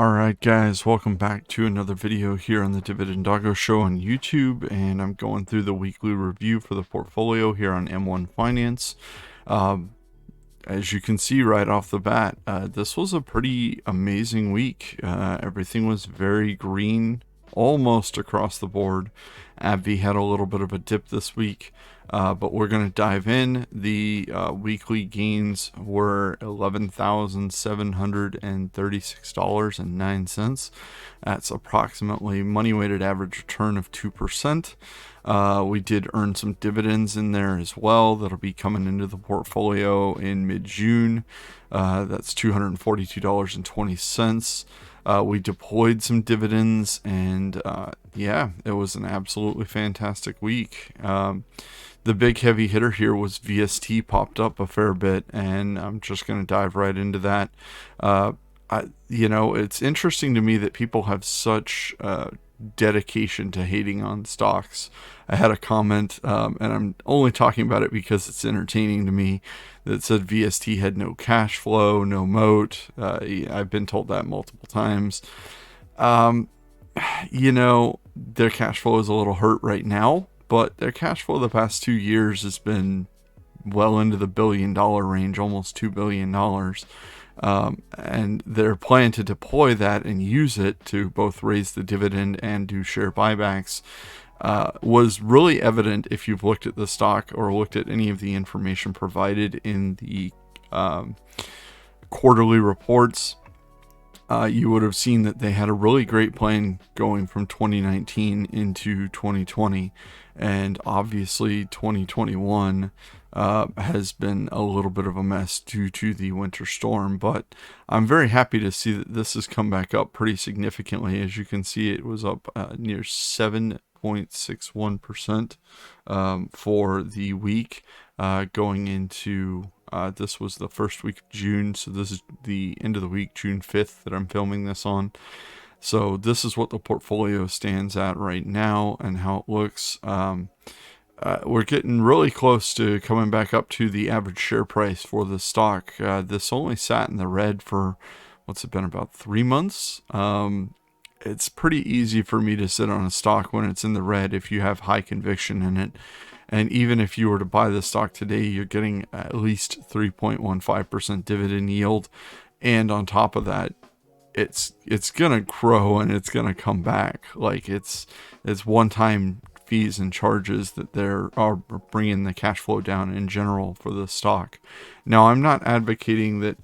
Alright guys, welcome back to another video here on the Dividend Doggo Show on YouTube, and I'm going through the weekly review for the portfolio here on M1 Finance. As you can see right off the bat, this was a pretty amazing week. Everything was very green almost across the board. AbbVie had a little bit of a dip this week, but we're going to dive in. The weekly gains were $11,736.09. That's approximately money weighted average return of 2%. We did earn some dividends in there as well that'll be coming into the portfolio in mid-June. That's $242.20. We deployed some dividends, and yeah, it was an absolutely fantastic week. The big heavy hitter here was VST popped up a fair bit, and I'm just going to dive right into that. It's interesting to me that people have such dedication to hating on stocks. I had a comment, and I'm only talking about it because it's entertaining to me, that said VST had no cash flow, no moat. I've been told that multiple times. Their cash flow is a little hurt right now, but their cash flow the past 2 years has been well into the $1 billion range, almost $2 billion. And their plan to deploy that and use it to both raise the dividend and do share buybacks was really evident if you've looked at the stock or looked at any of the information provided in the quarterly reports. You would have seen that they had a really great plan going from 2019 into 2020, and obviously 2021 has been a little bit of a mess due to the winter storm, but I'm very happy to see that this has come back up pretty significantly. As you can see, it was up near 7.61% for the week going into this was the first week of June, so this is the end of the week, June 5th, that I'm filming this on. So this is what the portfolio stands at right now and how it looks. We're getting really close to coming back up to the average share price for the stock. This only sat in the red for, what's it been, about 3 months? It's pretty easy for me to sit on a stock when it's in the red if you have high conviction in it. And even if you were to buy the stock today, you're getting at least 3.15% dividend yield. And on top of that, it's going to grow and it's going to come back. Like it's one-time fees and charges that are bringing the cash flow down in general for the stock. Now, I'm not advocating that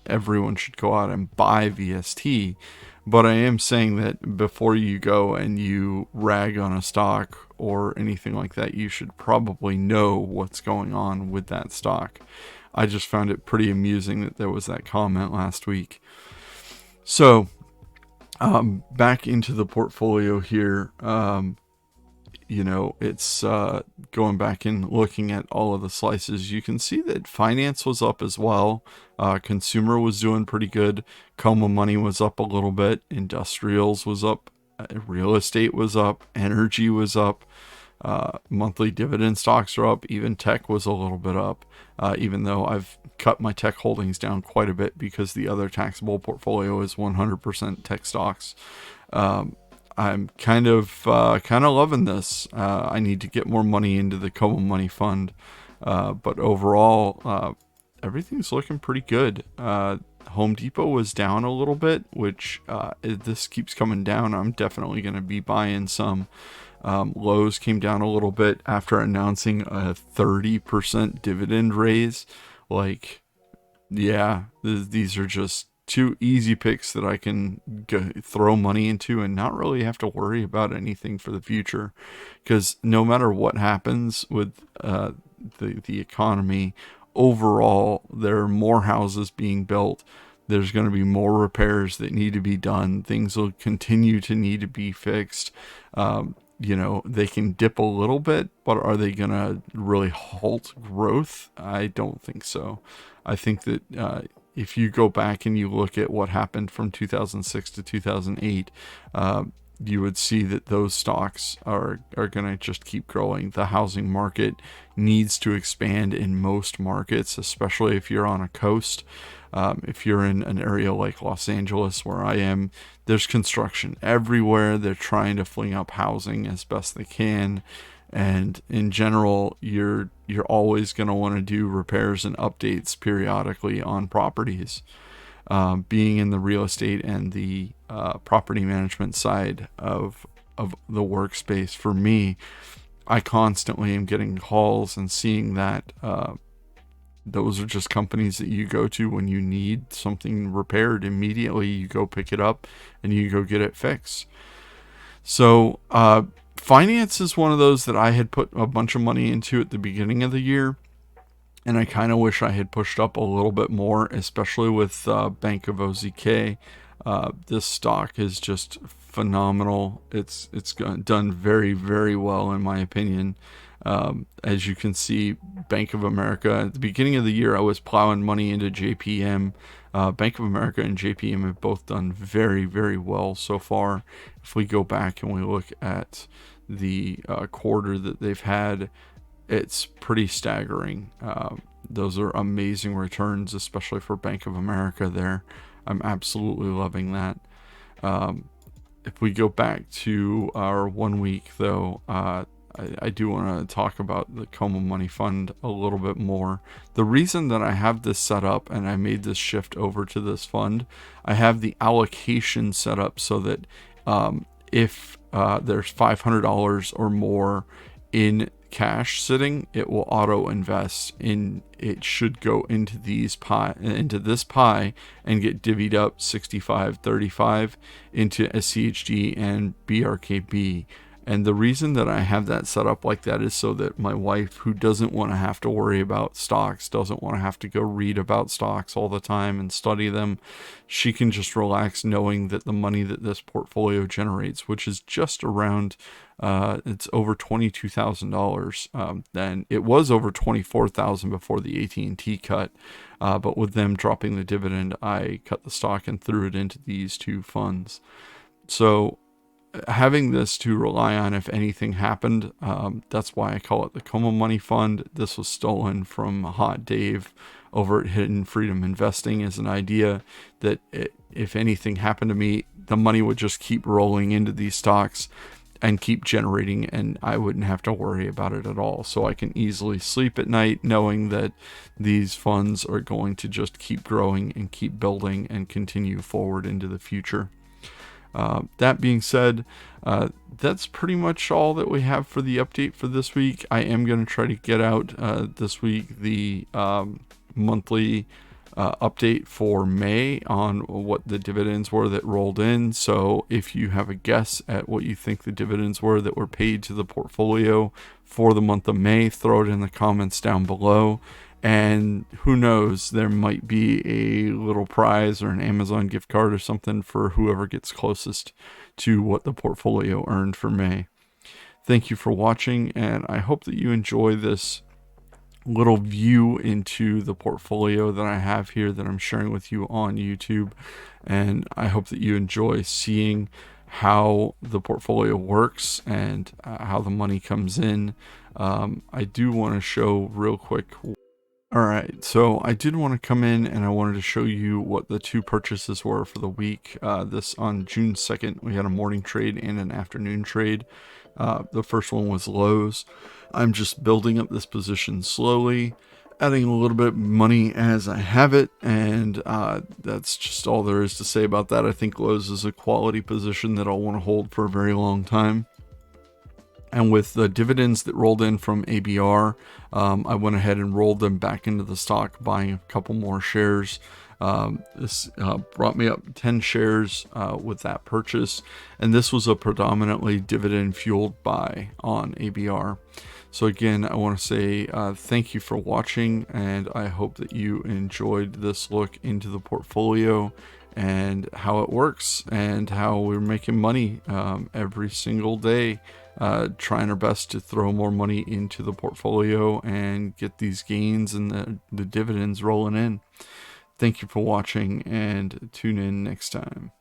everyone should go out and buy VST, but I am saying that before you go and you rag on a stock or anything like that, you should probably know what's going on with that stock. I just found it pretty amusing that there was that comment last week. So, back into the portfolio here. It's going back and looking at all of the slices. You can see that finance was up as well. Consumer was doing pretty good. Coma money was up a little bit. Industrials was up. Real estate was up. Energy was up. Monthly dividend stocks are up. Even tech was a little bit up, even though I've cut my tech holdings down quite a bit because the other taxable portfolio is 100% tech stocks. I'm kind of loving this. I need to get more money into the Coma Money Fund, but overall, everything's looking pretty good. Home Depot was down a little bit, which if this keeps coming down, I'm definitely going to be buying some. Lowe's came down a little bit after announcing a 30% dividend raise. Like, yeah, these are just two easy picks that I can throw money into and not really have to worry about anything for the future, because no matter what happens with the economy overall, there are more houses being built. There's going to be more repairs that need to be done. Things will continue to need to be fixed. They can dip a little bit, but are they going to really halt growth? I don't think so. I think that if you go back and you look at what happened from 2006 to 2008, you would see that those stocks are going to just keep growing. The housing market needs to expand in most markets, especially if you're on a coast. If you're in an area like Los Angeles, where I am, there's construction everywhere. They're trying to fling up housing as best they can. And in general, you're always going to want to do repairs and updates periodically on properties. Being in the real estate and the property management side of the workspace, for me, I constantly am getting calls and seeing that those are just companies that you go to when you need something repaired immediately. You go pick it up and you go get it fixed. So finance is one of those that I had put a bunch of money into at the beginning of the year. And I kind of wish I had pushed up a little bit more, especially with Bank of OZK. This stock is just phenomenal. It's done very, very well, in my opinion. As you can see, Bank of America, at the beginning of the year, I was plowing money into JPM. Bank of America and JPM have both done very, very well so far. If we go back and we look at the quarter that they've had, it's pretty staggering. Those are amazing returns, especially for Bank of America there. I'm absolutely loving that. If we go back to our 1 week, though, I do want to talk about the Como Money Fund a little bit more. The reason that I have this set up and I made this shift over to this fund, I have the allocation set up so that if there's $500 or more in cash sitting, it will auto invest in. It should go into this pie and get divvied up 65-35 into SCHD and BRKB. And the reason that I have that set up like that is so that my wife, who doesn't want to have to worry about stocks, doesn't want to have to go read about stocks all the time and study them, she can just relax knowing that the money that this portfolio generates, which is just around, it's over $22,000. Then it was over $24,000 before the AT&T cut. But with them dropping the dividend, I cut the stock and threw it into these two funds. So having this to rely on if anything happened, that's why I call it the Como Money Fund. This was stolen from Hot Dave over at Hidden Freedom Investing as an idea that if anything happened to me, the money would just keep rolling into these stocks and keep generating, and I wouldn't have to worry about it at all. So I can easily sleep at night knowing that these funds are going to just keep growing and keep building and continue forward into the future. That being said, that's pretty much all that we have for the update for this week. I am going to try to get out this week the monthly update for May on what the dividends were that rolled in. So if you have a guess at what you think the dividends were that were paid to the portfolio for the month of May, throw it in the comments down below. And who knows, there might be a little prize or an Amazon gift card or something for whoever gets closest to what the portfolio earned for May. Thank you for watching, and I hope that you enjoy this little view into the portfolio that I have here that I'm sharing with you on YouTube. And I hope that you enjoy seeing how the portfolio works and how the money comes in. I do want to show real quick. All right, so I did want to come in and I wanted to show you what the two purchases were for the week. This on June 2nd, we had a morning trade and an afternoon trade. The first one was Lowe's. I'm just building up this position slowly, adding a little bit of money as I have it, and that's just all there is to say about that. I think Lowe's is a quality position that I'll want to hold for a very long time. And with the dividends that rolled in from ABR, I went ahead and rolled them back into the stock, buying a couple more shares. This brought me up 10 shares with that purchase. And this was a predominantly dividend fueled buy on ABR. So again, I want to say thank you for watching, and I hope that you enjoyed this look into the portfolio and how it works and how we're making money every single day. Trying our best to throw more money into the portfolio and get these gains and the dividends rolling in. Thank you for watching, and tune in next time.